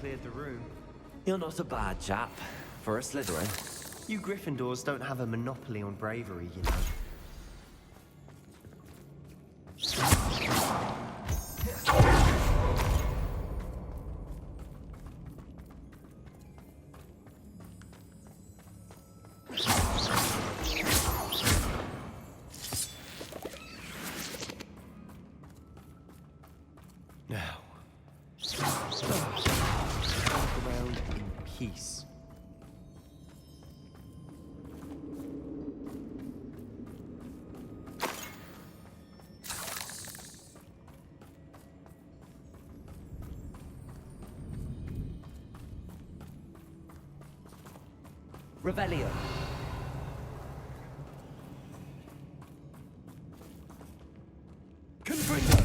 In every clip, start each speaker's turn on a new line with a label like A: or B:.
A: cleared the room.
B: You're not a bad chap for a Slytherin.
A: You Gryffindors don't have a monopoly on bravery, you know. Now, walk around in peace.
B: Revelio. Confringo.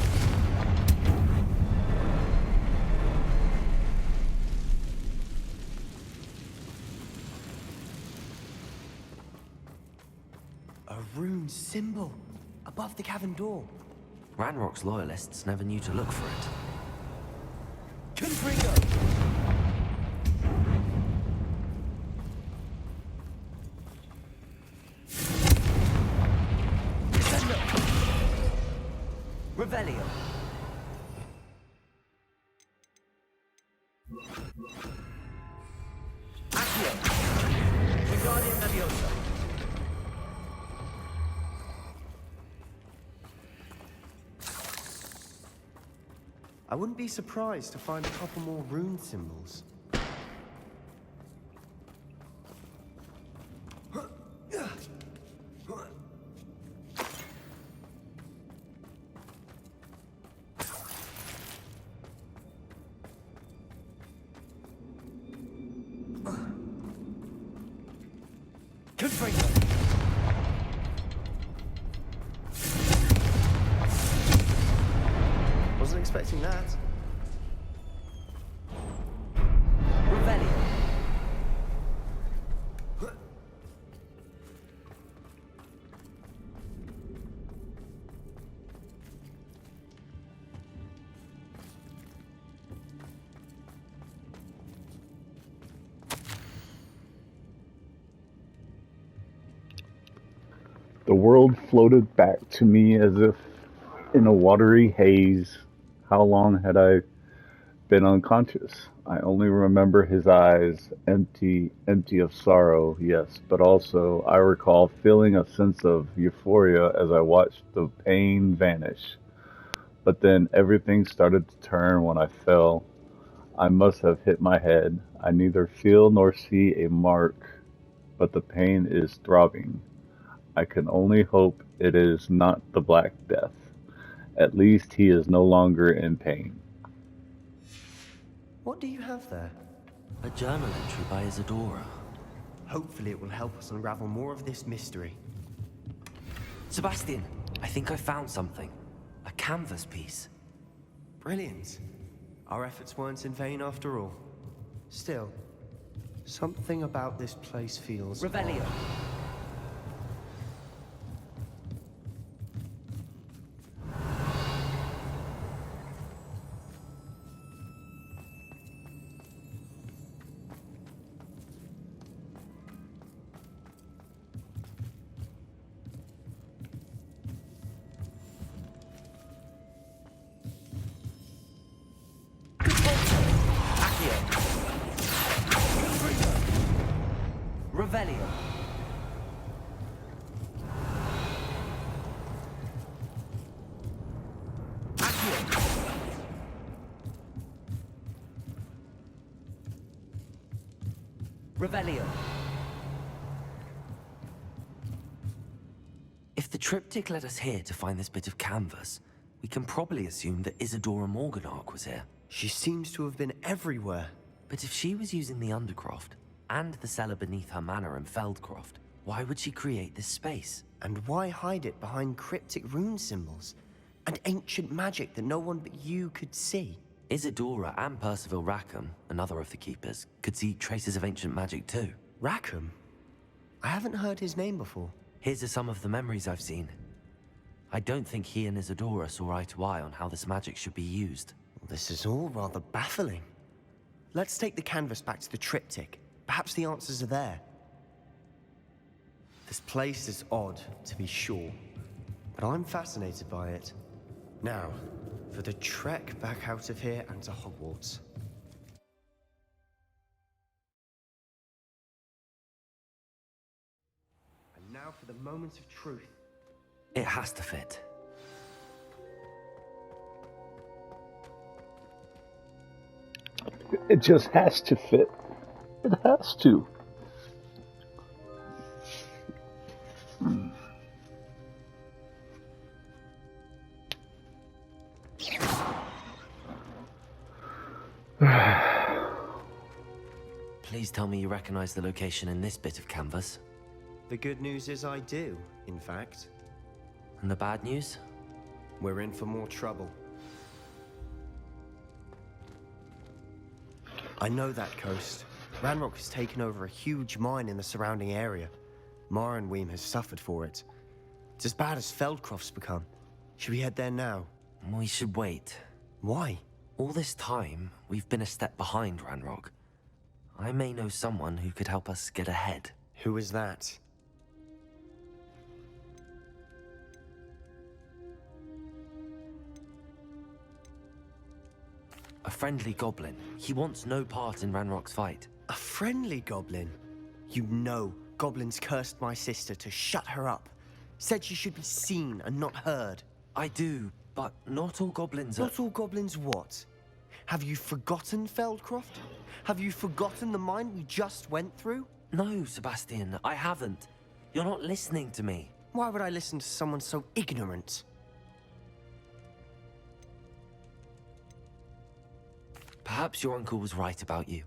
A: A rune symbol above the cavern door.
B: Ranrock's loyalists never knew to look for it.
A: Confringo!
B: Revelio. Accio. Wingardium Leviosa.
A: I wouldn't be surprised to find a couple more rune symbols.
B: Confringo.
A: Wasn't expecting that.
B: Revelio.
C: The world floated back to me as if in a watery haze. How long had I been unconscious? I only remember his eyes, empty of sorrow, yes, but also I recall feeling a sense of euphoria as I watched the pain vanish. But then everything started to turn when I fell. I must have hit my head. I neither feel nor see a mark, but the pain is throbbing. I can only hope it is not the Black Death. At least he is no longer in pain.
A: What do you have there?
B: A journal entry by Isadora.
A: Hopefully it will help us unravel more of this mystery.
B: Sebastian, I think I found something. A canvas piece.
A: Brilliant. Our efforts weren't in vain after all. Still, something about this place feels...
B: Revelio. Revelio. Revelio. If the triptych led us here to find this bit of canvas, we can probably assume that Isadora Morganach was here.
A: She seems to have been everywhere.
B: But if she was using the Undercroft, and the cellar beneath her manor in Feldcroft, why would she create this space?
A: And why hide it behind cryptic rune symbols? And ancient magic that no one but you could see?
B: Isadora and Percival Rackham, another of the Keepers, could see traces of ancient magic too.
A: Rackham? I haven't heard his name before.
B: Here's some of the memories I've seen. I don't think he and Isadora saw eye to eye on how this magic should be used.
A: This is all rather baffling. Let's take the canvas back to the triptych. Perhaps the answers are there. This place is odd, to be sure, but I'm fascinated by it. Now, for the trek back out of here and to Hogwarts. And now for the moment of truth.
B: It has to fit.
C: It just has to fit. It has to.
B: Please tell me you recognize the location in this bit of canvas.
A: The good news is I do, in fact.
B: And the bad news?
A: We're in for more trouble. I know that coast. Ranrock has taken over a huge mine in the surrounding area. Mornweem has suffered for it. It's as bad as Feldcroft's become. Should we head there now?
B: We should wait.
A: Why?
B: All this time, we've been a step behind Ranrock. I may know someone who could help us get ahead.
A: Who is that?
B: A friendly goblin. He wants no part in Ranrock's fight.
A: A friendly goblin? You know, goblins cursed my sister to shut her up. Said she should be seen and not heard.
B: I do, but not all goblins are...
A: Not all goblins what? Have you forgotten Feldcroft? Have you forgotten the mine we just went through?
B: No, Sebastian, I haven't. You're not listening to me.
A: Why would I listen to someone so ignorant?
B: Perhaps your uncle was right about you.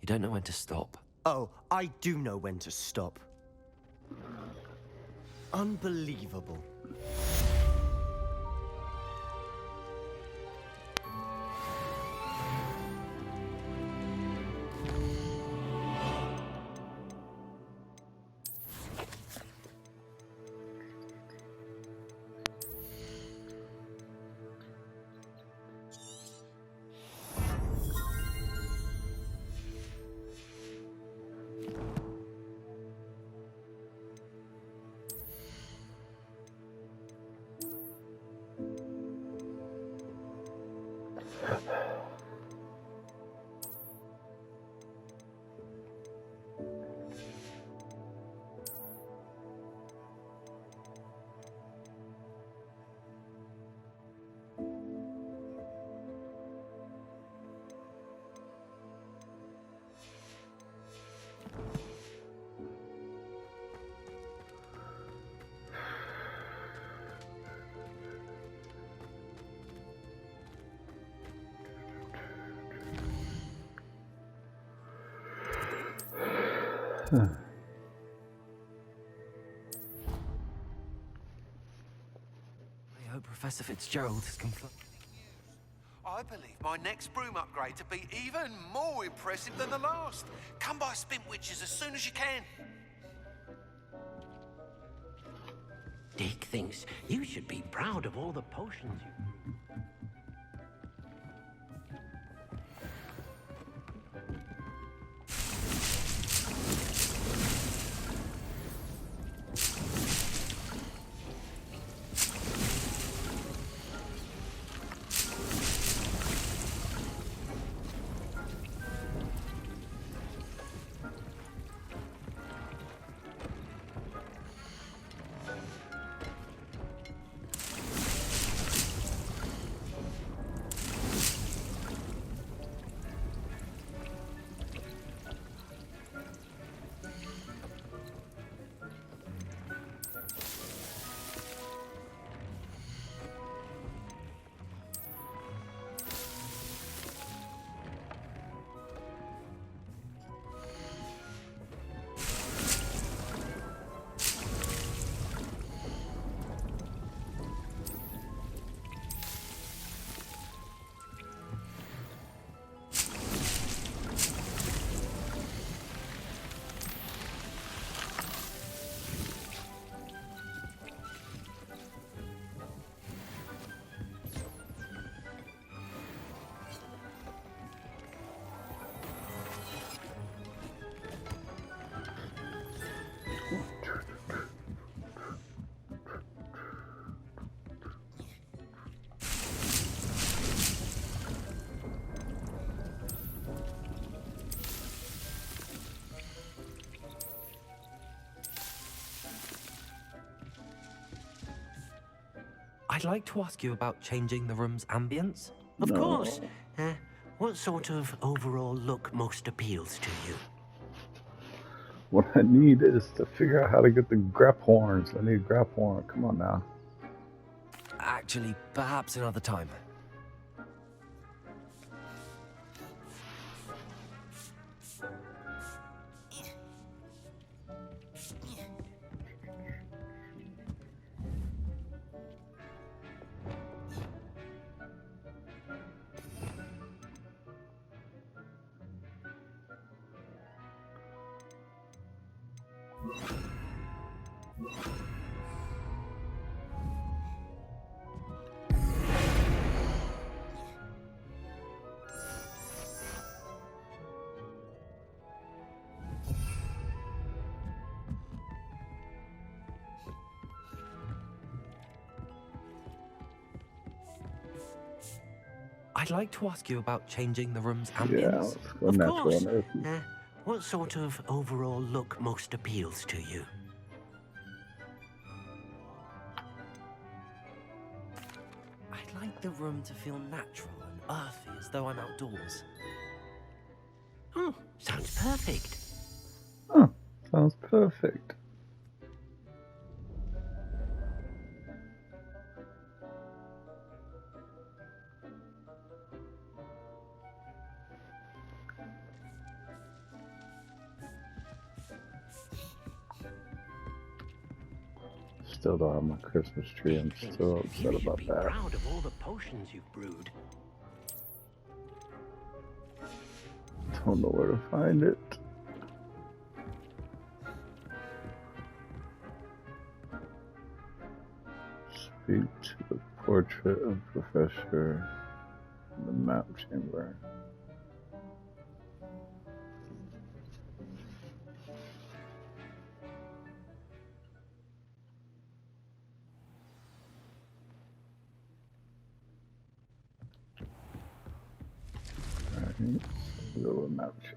B: You don't know when to stop.
A: Oh, I do know when to stop. Unbelievable.
B: I hope Professor Fitzgerald is confirmed.
D: I believe my next broom upgrade to be even more impressive than the last. Come by Spintwitches as soon as you can.
E: Dick thinks you should be proud of all the potions you...
B: I'd like to ask you about changing the room's ambience.
E: Of
C: No.
E: course. What sort of overall look most appeals to you?
C: What I need is to figure out how to get the grap horns. I need grap horn. Come on now.
B: Actually, perhaps another time. I'd like to ask you about changing the room's
C: Yeah,
B: ambience.
C: let's go
E: Of
C: natural
E: course.
C: and earthy.
E: What sort of overall look most appeals to you?
B: I'd like the room to feel natural and earthy, as though I'm outdoors.
E: Oh, sounds perfect.
C: Huh, sounds perfect. Still don't have my Christmas tree. I'm
E: Dick
C: still
E: thinks
C: upset
E: you should
C: about
E: be
C: that.
E: proud of all the potions you've brewed.
C: Don't know where to find it. Speak to the portrait of Professor in the map chamber. Alright, so go to the map chamber.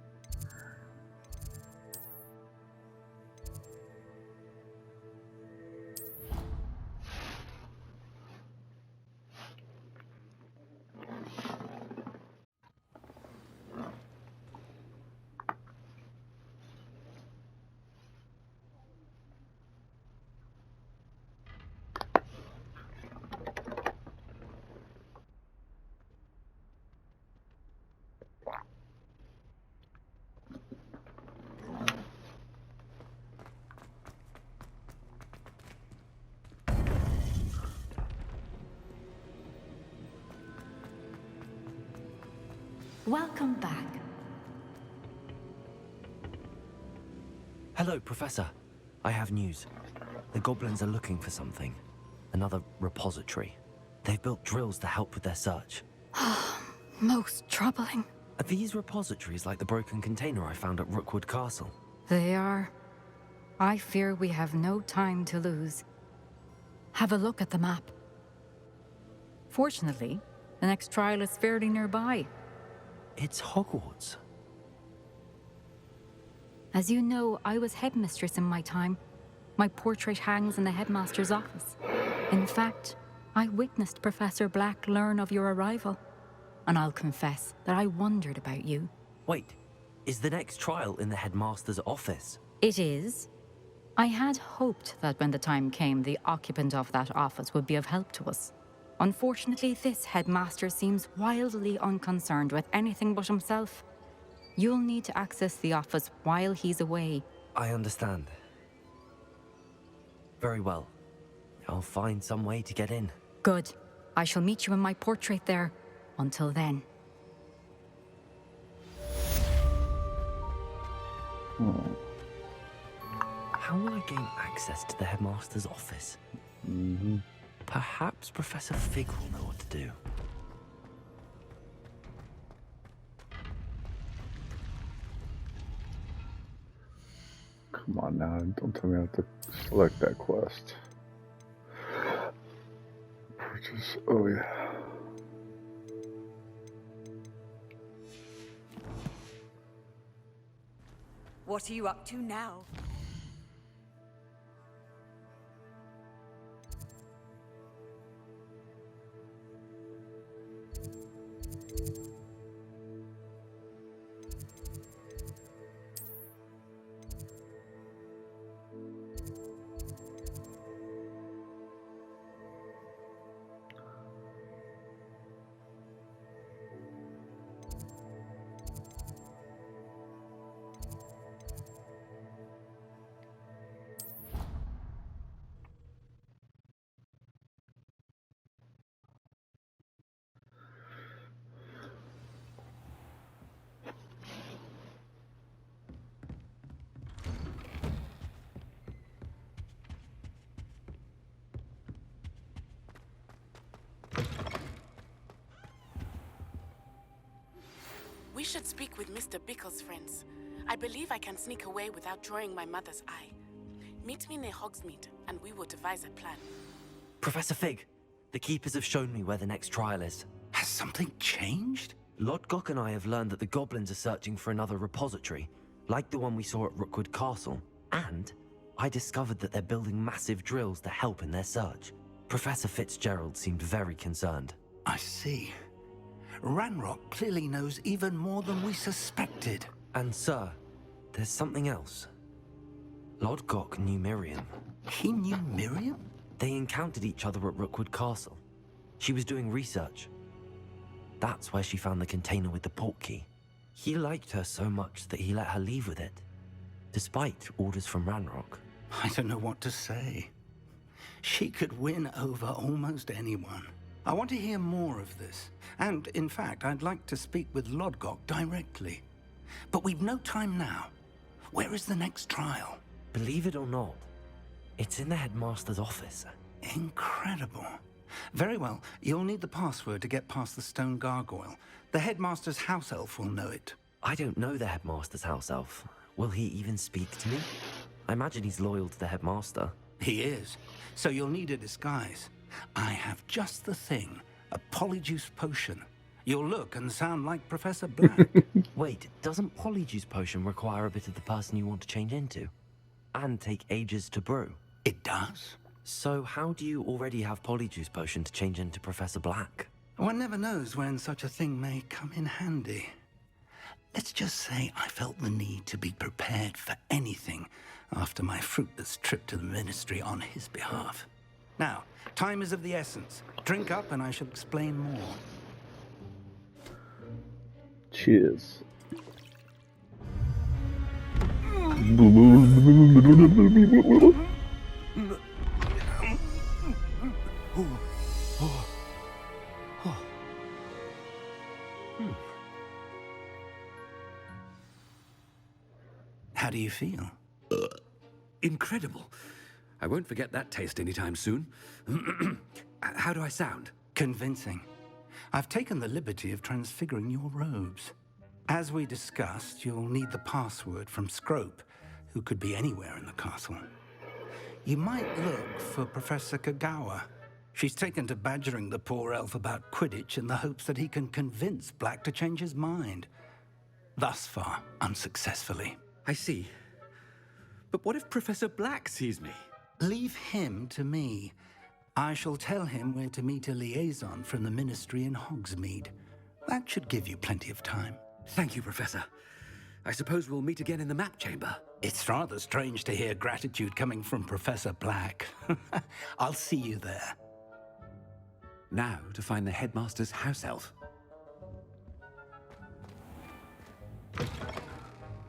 F: Welcome back.
B: Hello, Professor. I have news. The goblins are looking for something. Another repository. They've built drills to help with their search.
F: Most troubling.
B: Are these repositories like the broken container I found at Rookwood Castle?
F: They are. I fear we have no time to lose. Have a look at the map. Fortunately, the next trial is fairly nearby.
B: It's Hogwarts.
F: As you know, I was headmistress in my time. My portrait hangs in the headmaster's office. In fact, I witnessed Professor Black learn of your arrival. And I'll confess that I wondered about you.
B: Wait, is the next trial in the headmaster's office?
F: It is. I had hoped that when the time came, the occupant of that office would be of help to us. Unfortunately, this headmaster seems wildly unconcerned with anything but himself. You'll need to access the office while he's away.
B: I understand. Very well. I'll find some way to get in.
F: Good. I shall meet you in my portrait there. Until then.
B: How will I gain access to the headmaster's office? Perhaps Professor Fig will know what to do.
C: Come on now, don't tell me I have to select that quest. Purchase, oh yeah.
G: What are you up to now?
H: should speak with Mr. Bickle's friends. I believe I can sneak away without drawing my mother's eye. Meet me near Hogsmeade, and we will devise a plan.
B: Professor Fig, the Keepers have shown me where the next trial is.
E: Has something changed?
B: Lodgok and I have learned that the goblins are searching for another repository, like the one we saw at Rookwood Castle. And I discovered that they're building massive drills to help in their search. Professor Fitzgerald seemed very concerned.
E: I see. Ranrock clearly knows even more than we suspected.
B: And sir, there's something else. Lodgok knew Miriam.
E: He knew Miriam?
B: They encountered each other at Rookwood Castle. She was doing research. That's where she found the container with the portkey. He liked her so much that he let her leave with it, despite orders from Ranrock.
E: I don't know what to say. She could win over almost anyone. I want to hear more of this. And, in fact, I'd like to speak with Lodgok directly. But we've no time now. Where is the next trial?
B: Believe it or not, it's in the headmaster's office.
E: Incredible. Very well, you'll need the password to get past the stone gargoyle. The headmaster's house elf will know it.
B: I don't know the headmaster's house elf. Will he even speak to me? I imagine he's loyal to the headmaster.
E: He is. So you'll need a disguise. I have just the thing. A polyjuice potion. You'll look and sound like Professor Black.
B: Wait, doesn't Polyjuice Potion require a bit of the person you want to change into? And take ages to brew?
E: It does.
B: So how do you already have Polyjuice Potion to change into Professor Black?
E: One never knows when such a thing may come in handy. Let's just say I felt the need to be prepared for anything after my fruitless trip to the Ministry on his behalf. Now, time is of the essence. Drink up and I shall explain more.
C: Cheers.
E: How do you feel?
I: Incredible. I won't forget that taste anytime soon. How do I sound?
E: Convincing. I've taken the liberty of transfiguring your robes. As we discussed, you'll need the password from Scrope, who could be anywhere in the castle. You might look for Professor Kagawa. She's taken to badgering the poor elf about Quidditch in the hopes that he can convince Black to change his mind. Thus far, unsuccessfully.
I: I see. But what if Professor Black sees me?
E: Leave him to me. I shall tell him where to meet a liaison from the Ministry in Hogsmeade. That should give you plenty of time.
I: Thank you, Professor. I suppose we'll meet again in the map chamber.
E: It's rather strange to hear gratitude coming from Professor Black. I'll see you there.
I: Now to find the headmaster's house elf.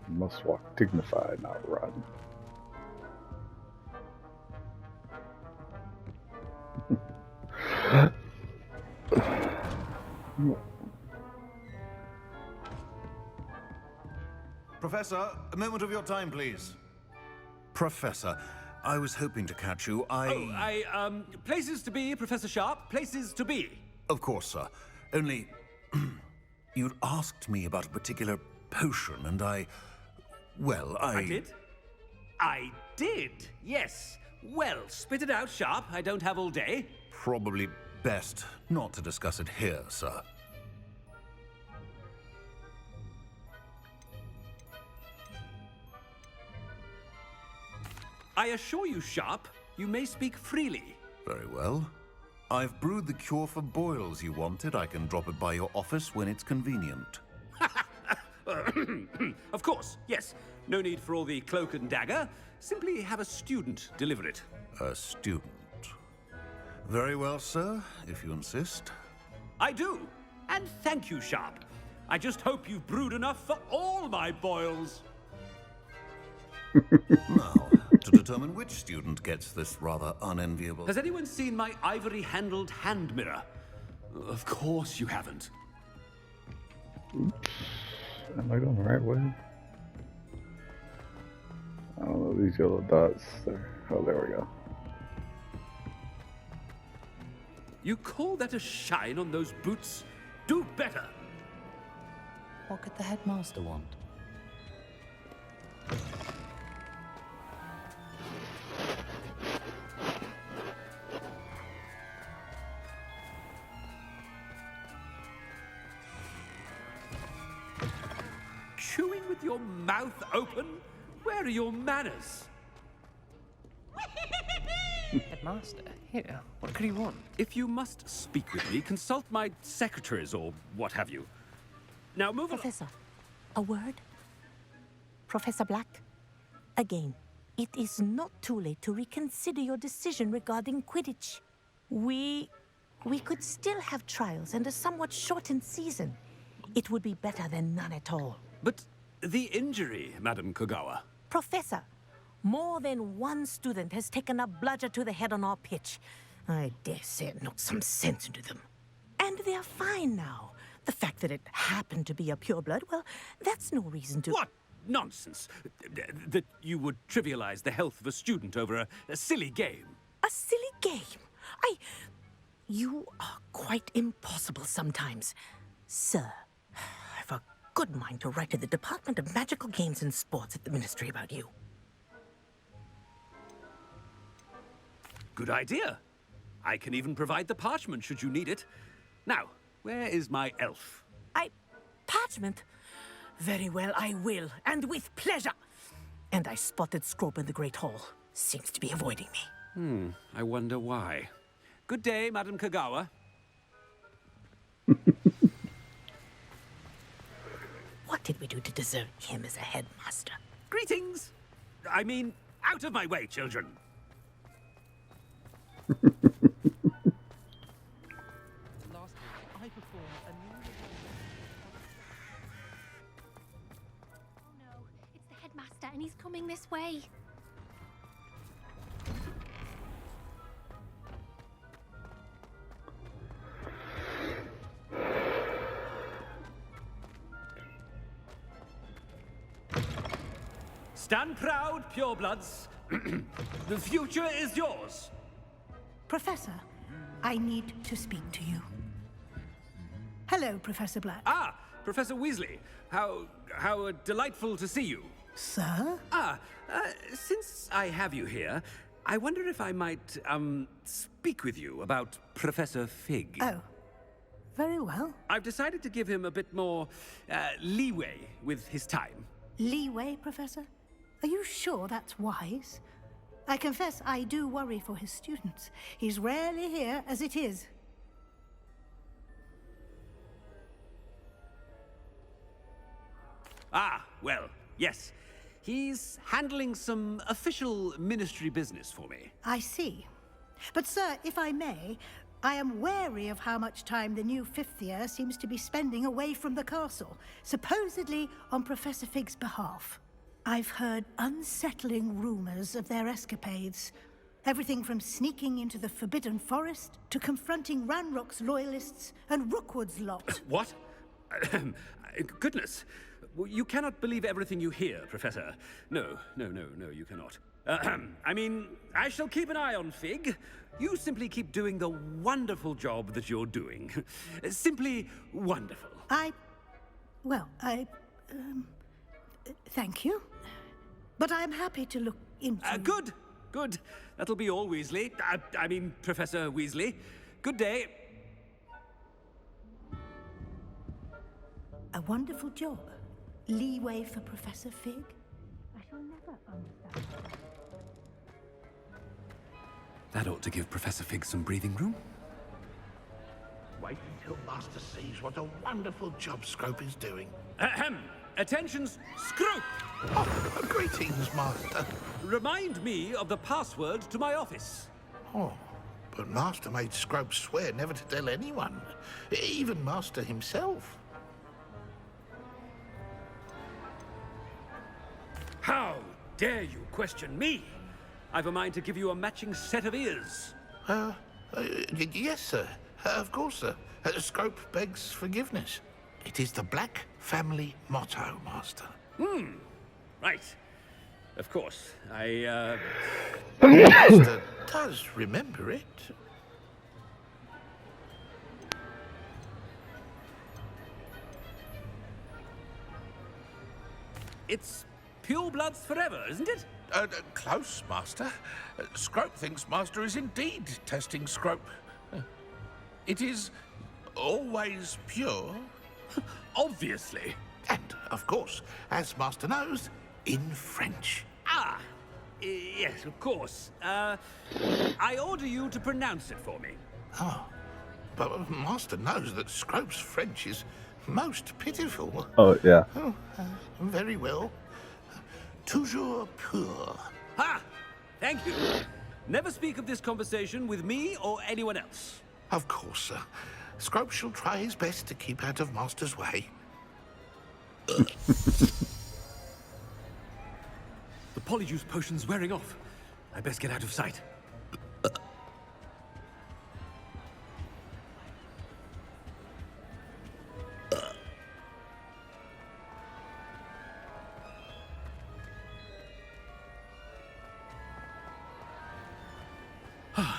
C: Must walk dignified, not run.
J: Professor, a moment of your time, please. Professor, I was hoping to catch you.
I: Places to be, Professor Sharp. Places to be.
J: Of course, sir. Only, you'd asked me about a particular potion, and I
I: did? I did, yes. Well, spit it out, Sharp. I don't have all day.
J: Probably best not to discuss it here, sir.
I: I assure you, Sharp, you may speak freely.
J: Very well. I've brewed the cure for boils you wanted. I can drop it by your office when it's convenient.
I: Of course, yes. No need for all the cloak and dagger. Simply have a student deliver it.
J: A student. Very well, sir, if you insist.
I: I do. And thank you, Sharp. I just hope you've brewed enough for all my boils.
J: Now, to determine which student gets this rather unenviable...
I: Has anyone seen my ivory-handled hand mirror? Of course you haven't.
C: Oops. Am I going the right way? I don't know, these yellow dots there. Oh, there we go.
I: You call that a shine on those boots? Do better.
K: What could the headmaster want?
I: Chewing with your mouth open? Where are your manners?
L: Headmaster, here, what could he want?
I: If you must speak with me, consult my secretaries or what have you. Now move along.
M: Professor, a word? Professor Black, again, it is not too late to reconsider your decision regarding Quidditch. We could still have trials and a somewhat shortened season. It would be better than none at all.
I: But the injury, Madam Kogawa.
M: Professor, more than one student has taken a bludger to the head on our pitch. I dare say it knocked some sense into them. And they're fine now. The fact that it happened to be a pureblood, well, that's no reason to...
I: What nonsense! That you would trivialize the health of a student over a silly game.
M: A silly game? You are quite impossible sometimes. Sir, I've a good mind to write to the Department of Magical Games and Sports at the Ministry about you.
I: Good idea. I can even provide the parchment should you need it. Now, where is my elf?
M: Parchment? Very well, I will, and with pleasure. And I spotted Scrope in the Great Hall. Seems to be avoiding me.
I: I wonder why. Good day, Madam Kogawa.
M: What did we do to deserve him as a headmaster?
I: Greetings! I mean, out of my way, children.
N: And he's coming this way.
I: Stand proud, purebloods. The future is yours.
O: Professor, I need to speak to you. Hello, Professor Black.
I: Ah, Professor Weasley. How delightful to see you.
O: Sir?
I: Since I have you here, I wonder if I might, speak with you about Professor Fig.
O: Oh, very well.
I: I've decided to give him a bit more, leeway with his time.
O: Leeway, Professor? Are you sure that's wise? I confess I do worry for his students. He's rarely here as it is.
I: Ah, well, yes. He's handling some official ministry business for me.
O: I see. But, sir, if I may, I am wary of how much time the new fifth year seems to be spending away from the castle, supposedly on Professor Fig's behalf. I've heard unsettling rumors of their escapades. Everything from sneaking into the Forbidden Forest to confronting Ranrock's loyalists and Rookwood's lot.
I: What? Goodness. You cannot believe everything you hear, Professor. No, you cannot. I mean, I shall keep an eye on Fig. You simply keep doing the wonderful job that you're doing. Simply wonderful.
O: Thank you. But I'm happy to look into...
I: Good. That'll be all, Weasley. I mean, Professor Weasley. Good day.
O: A wonderful job. Leeway for Professor Fig? I shall never understand.
I: That ought to give Professor Fig some breathing room.
P: Wait until Master sees what a wonderful job Scrope is doing.
I: Ahem! Attention, Scrope!
P: Oh, greetings, Master.
I: Remind me of the password to my office.
P: Oh, but Master made Scrope swear never to tell anyone, even Master himself.
I: How dare you question me? I've a mind to give you a matching set of ears.
P: Yes, sir. Of course, sir. Scrope begs forgiveness. It is the Black family motto, Master.
I: Right. Of course.
P: Master does remember it.
I: It's pure bloods forever, isn't it?
P: Close, Master. Scrope thinks Master is indeed testing Scrope. It is always pure.
I: Obviously.
P: And, of course, as Master knows, in French.
I: Ah, yes, of course. I order you to pronounce it for me.
P: Oh, but Master knows that Scrope's French is most pitiful.
C: Oh, yeah.
P: Oh, very well. Toujours pur.
I: Ha! Thank you. Never speak of this conversation with me or anyone else.
P: Of course, sir. Scrope shall try his best to keep out of Master's way.
I: The polyjuice potion's wearing off. I best get out of sight.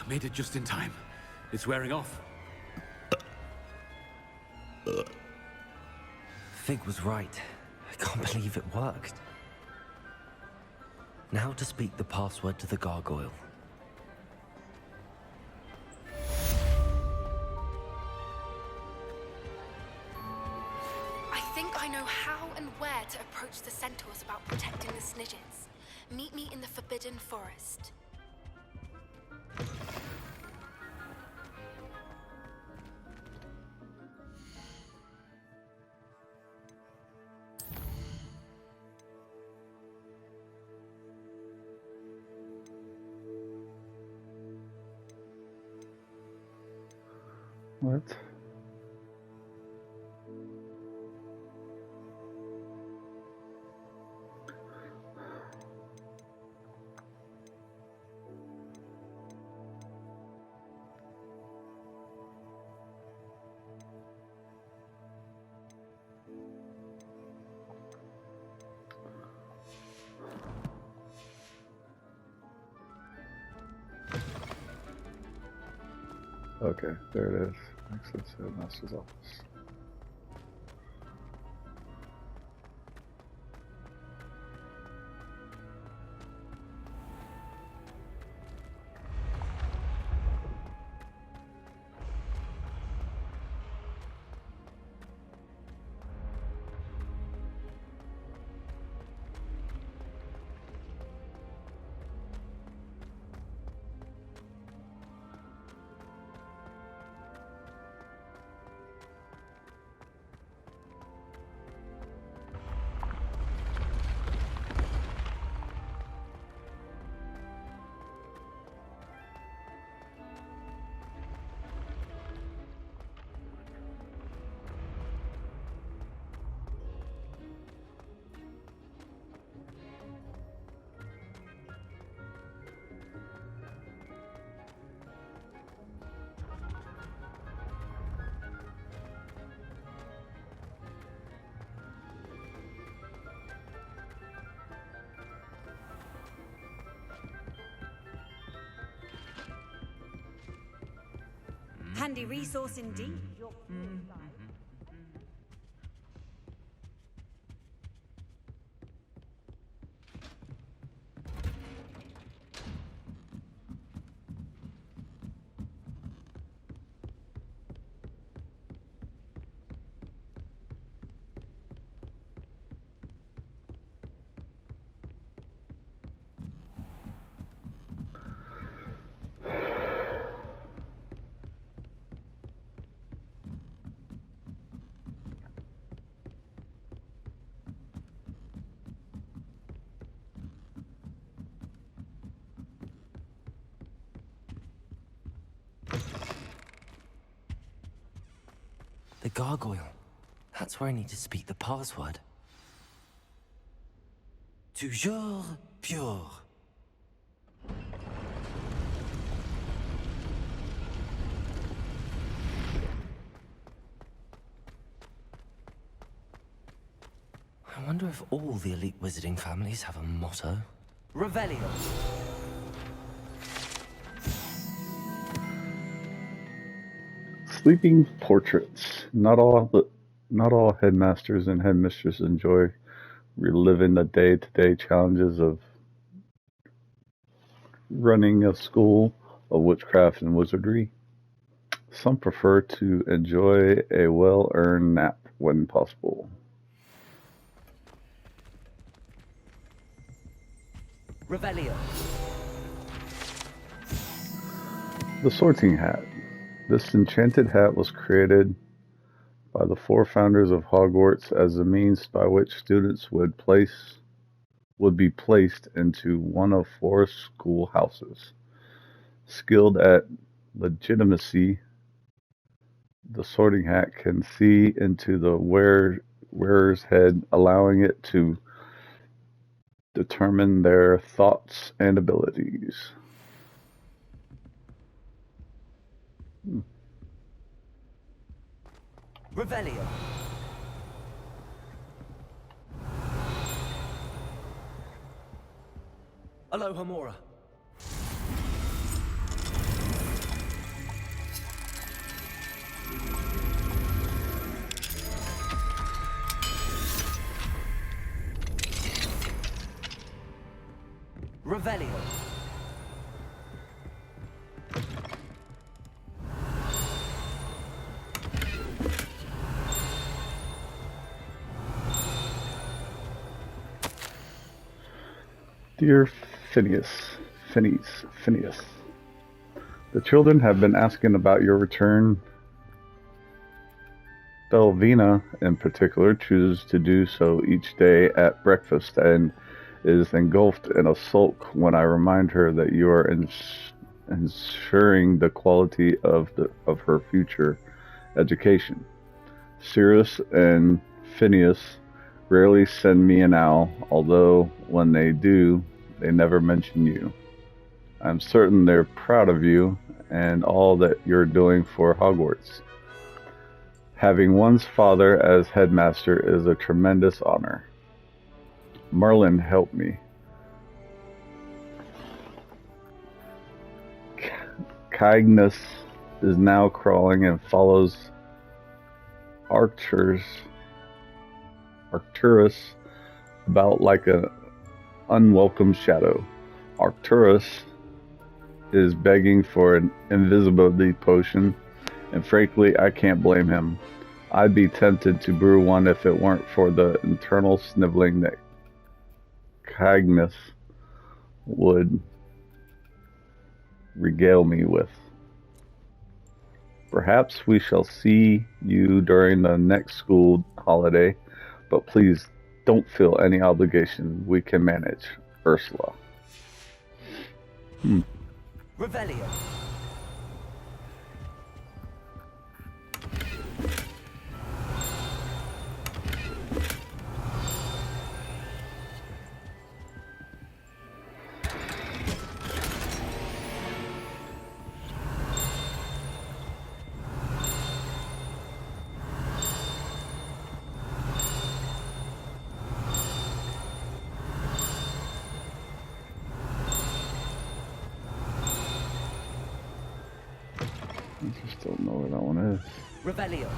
I: Made it just in time. It's wearing off.
B: Fig was right. I can't believe it worked. Now to speak the password to the gargoyle.
K: I think I know how and where to approach the centaurs about protecting the Snidgets. Meet me in the Forbidden Forest.
C: What? Okay, there it is. Access to the master's office.
G: Handy resource indeed.
B: The gargoyle. That's where I need to speak the password. Toujours pure. I wonder if all the elite wizarding families have a motto. Revelio.
C: Sleeping portraits. Not all headmasters and headmistresses enjoy reliving the day-to-day challenges of running a school of witchcraft and wizardry. Some prefer to enjoy a well-earned nap when possible.
B: Revelio.
C: The Sorting Hat. This enchanted hat was created by the four founders of Hogwarts as a means by which students would be placed into one of four schoolhouses. Skilled at legitimacy, the Sorting Hat can see into the wearer's head, allowing it to determine their thoughts and abilities.
B: Revelio. Alohomora. Revelio.
C: Dear Phineas, the children have been asking about your return. Belvina, in particular, chooses to do so each day at breakfast and is engulfed in a sulk when I remind her that you are ensuring the quality of her future education. Sirius and Phineas rarely send me an owl, although when they do, they never mention you. I'm certain they're proud of you and all that you're doing for Hogwarts. Having one's father as headmaster is a tremendous honor. Merlin helped me. Cygnus is now crawling and follows Arcturus about like an unwelcome shadow. Arcturus is begging for an invisibility potion, and frankly, I can't blame him. I'd be tempted to brew one if it weren't for the internal sniveling that Cygnus would regale me with. Perhaps we shall see you during the next school holiday, but please don't feel any obligation. We can manage. Ursula.
B: Revelio.
C: I just don't know where that one is.
B: Revelio.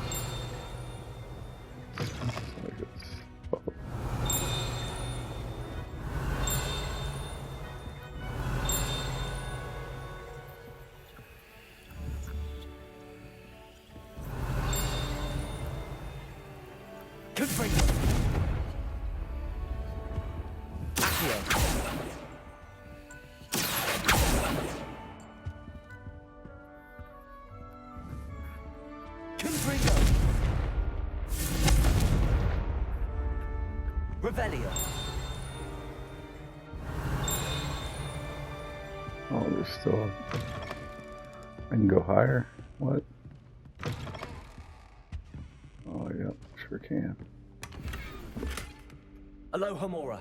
B: Revelio.
C: Oh, there's still. I can go higher. What? Oh, yeah, sure can.
B: Alohomora.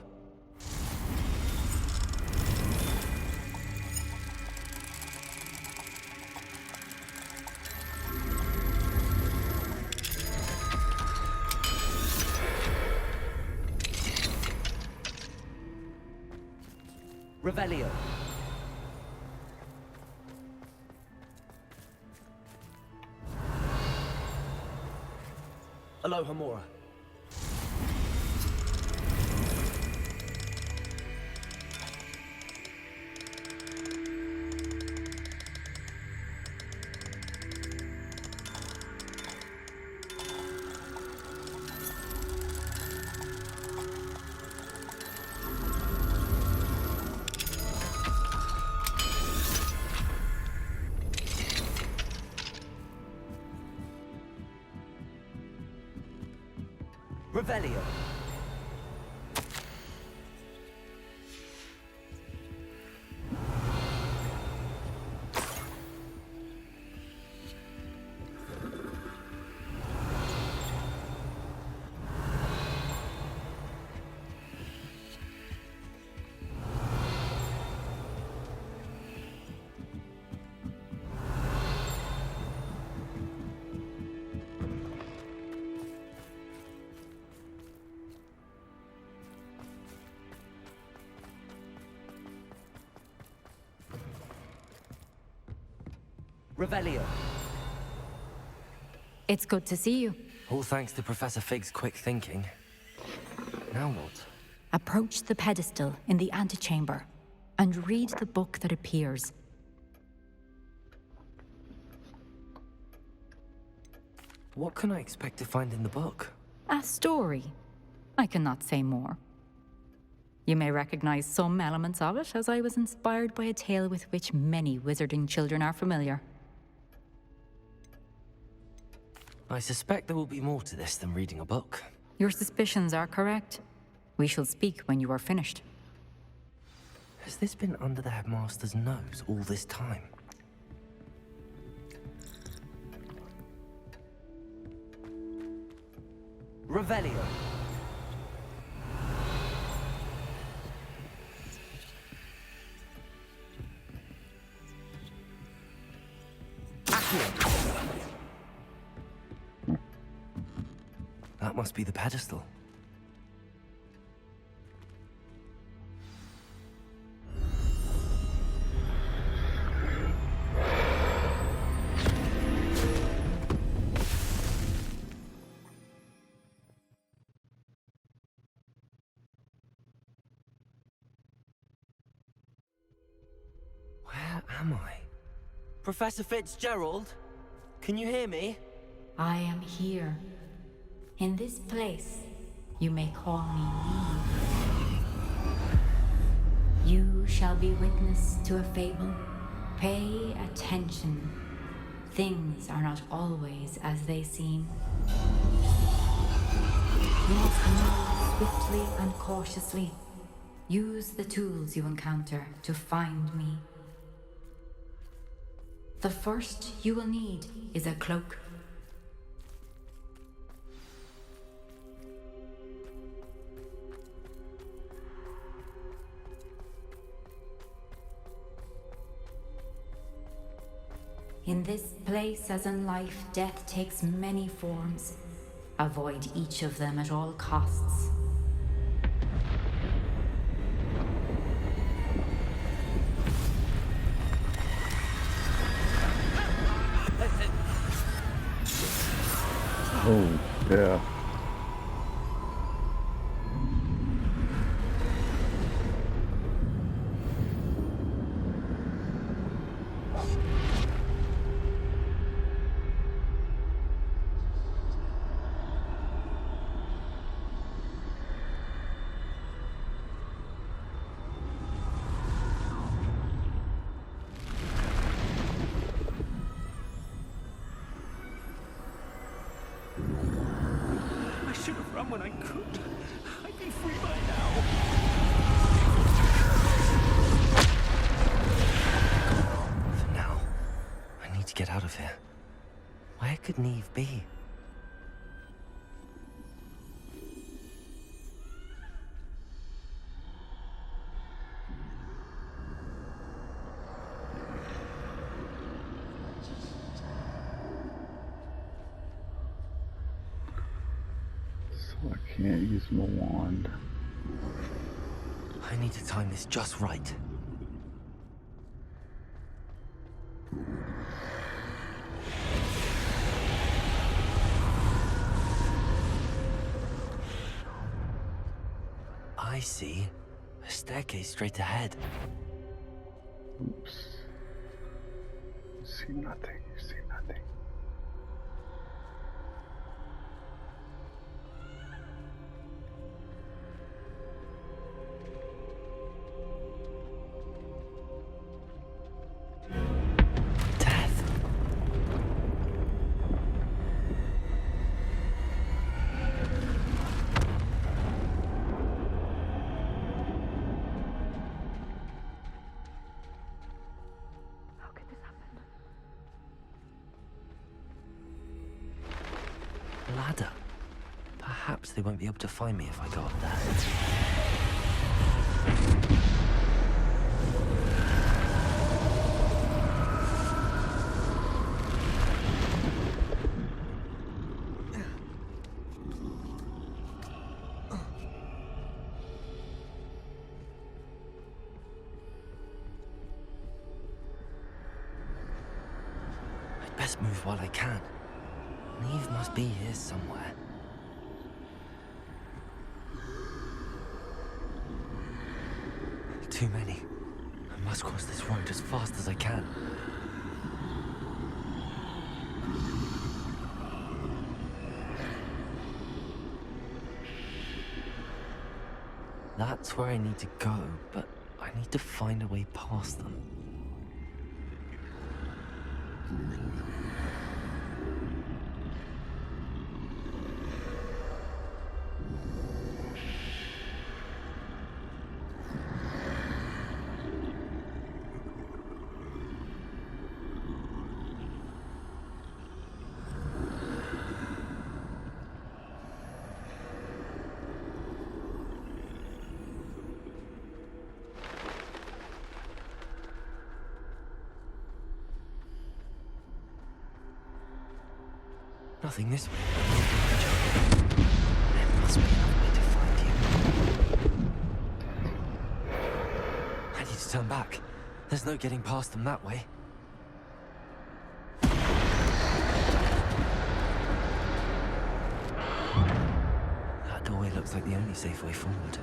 B: Revelio. Alohomora. Revelio. Revelio.
F: It's good to see you.
B: All thanks to Professor Fig's quick thinking. Now what?
F: Approach the pedestal in the antechamber and read the book that appears.
B: What can I expect to find in the book?
F: A story. I cannot say more. You may recognize some elements of it, as I was inspired by a tale with which many wizarding children are familiar.
B: I suspect there will be more to this than reading a book.
F: Your suspicions are correct. We shall speak when you are finished.
B: Has this been under the headmaster's nose all this time? Revelio. That must be the pedestal. Where am I? Professor Fitzgerald? Can you hear me?
F: I am here. In this place, you may call me Eve. You shall be witness to a fable. Pay attention. Things are not always as they seem. You must move swiftly and cautiously. Use the tools you encounter to find me. The first you will need is a cloak. In this place, as in life, death takes many forms. Avoid each of them at all costs.
C: Oh, yeah.
I: When I could. I'd be free by now.
B: For now, I need to get out of here. Where could Neve be?
C: I can't use my wand.
B: I need to time this just right. I see a staircase straight ahead.
C: Oops. You see nothing, you see nothing.
B: ladder. Perhaps they won't be able to find me if I go up there. I'd best move while I can. Neve must be here somewhere. Too many. I must cross this road as fast as I can. That's where I need to go, but I need to find a way past them. Nothing this way. There must be another way to find you. I need to turn back. There's no getting past them that way. That doorway looks like the only safe way forward.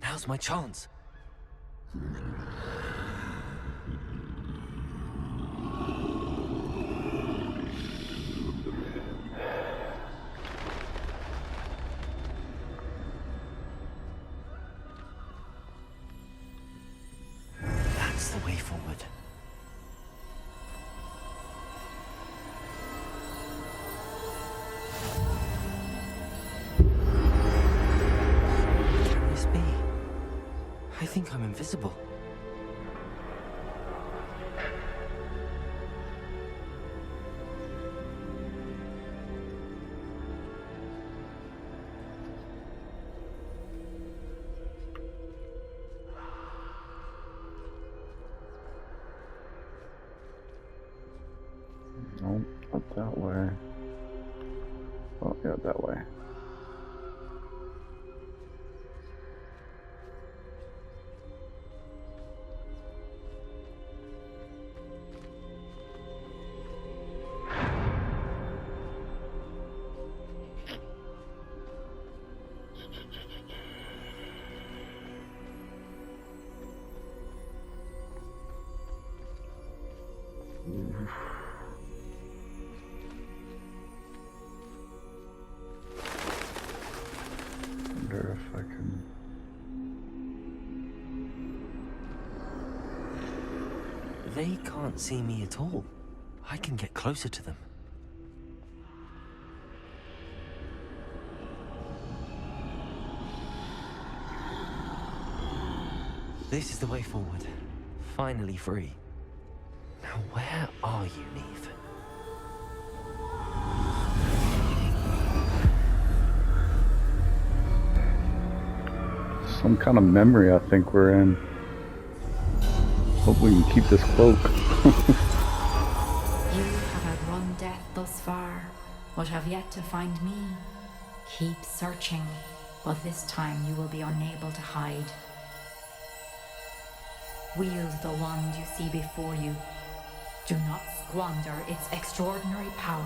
B: Now's my chance. That's the way forward. Can this be? I think I'm invisible.
C: Nope, not that way. Oh, yeah, that way. Wonder if I can.
B: They can't see me at all. I can get closer to them. This is the way forward. Finally free. Now where are you, Neve?
C: Some kind of memory I think we're in. Hope we can keep this cloak.
F: You have outrun death thus far, but have yet to find me. Keep searching, but this time you will be unable to hide. Wield the wand you see before you. Do not squander its extraordinary power.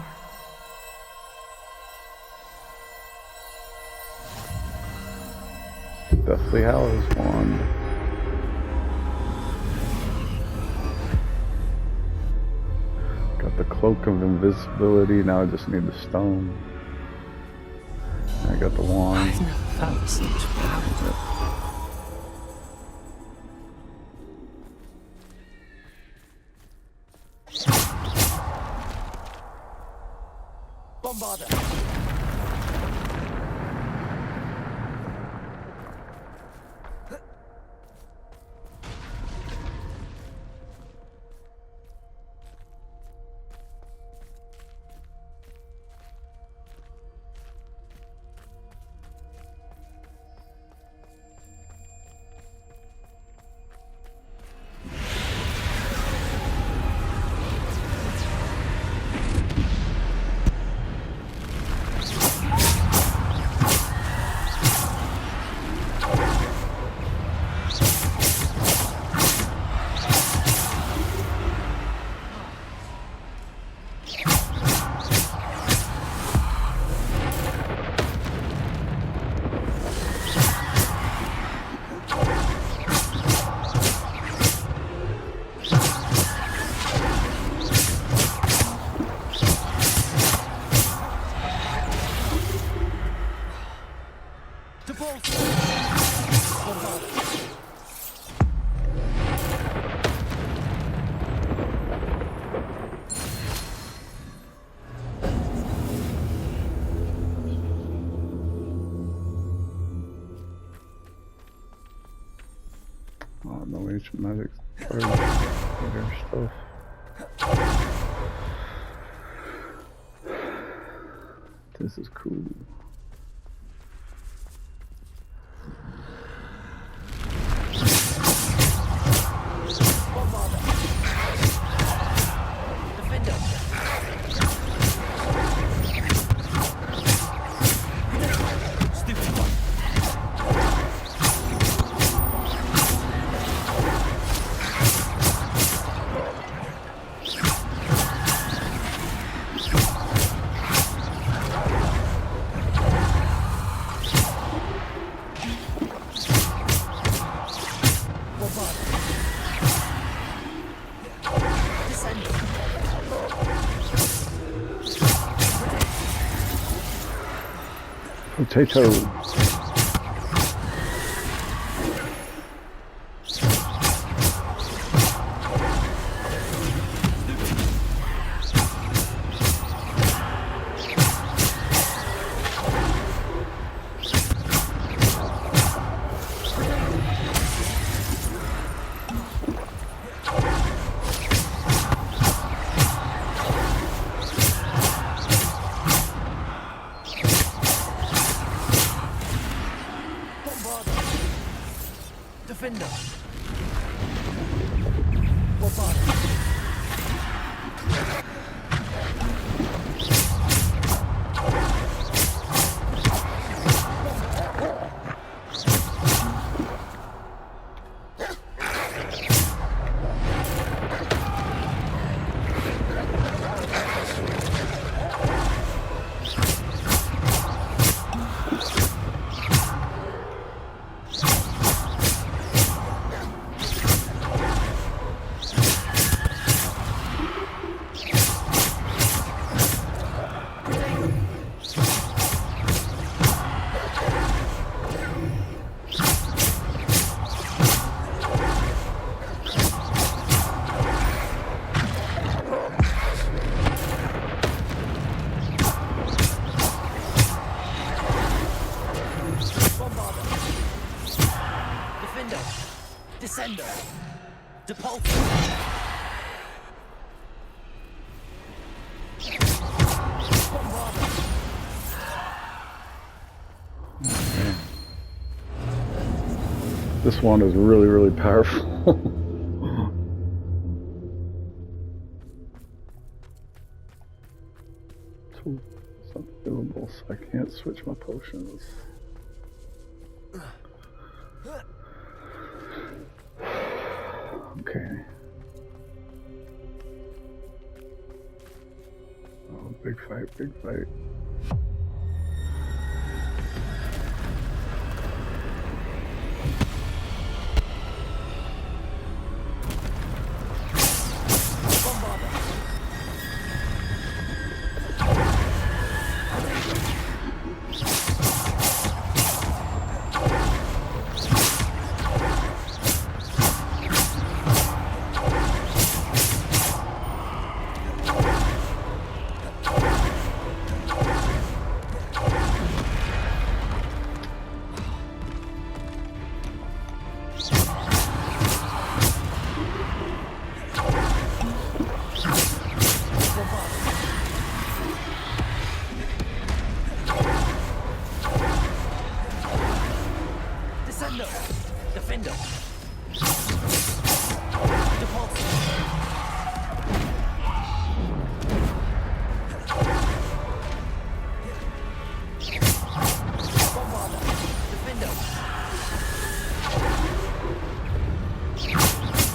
C: Deathly Hallows wand. got the cloak of invisibility, now I just need the stone. I got the wand.
B: I've never felt such power.
A: Bombarder!
C: Oh, no ancient magic. Other stuff. This is cool. Potato.
A: Defender! Descender! Depulsor!
C: This one is really, really powerful. It's unavailable, so I can't switch my potions. Okay. Oh, big fight, big fight.
B: Descendo! Defendo! Depulso! Bombarda! Defendo!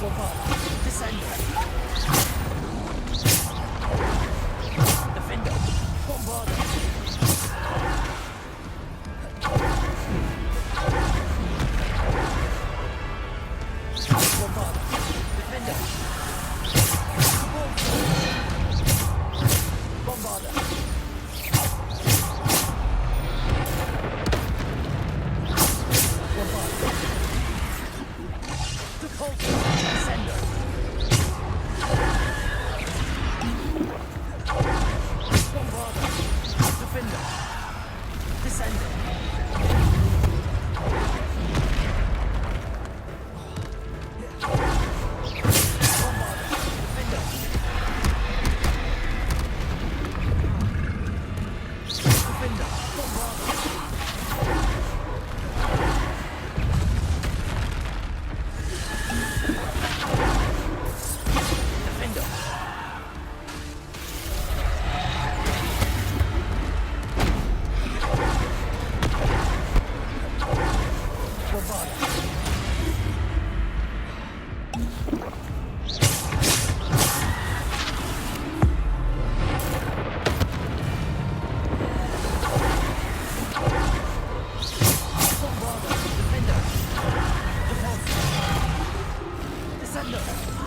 B: Bombarda! Descendo! Defendo! Bombarda! Bombarda! Defendo! Bombarda! Depulso! Descendo! Bombarda! Defendo! Descendo! Descendo!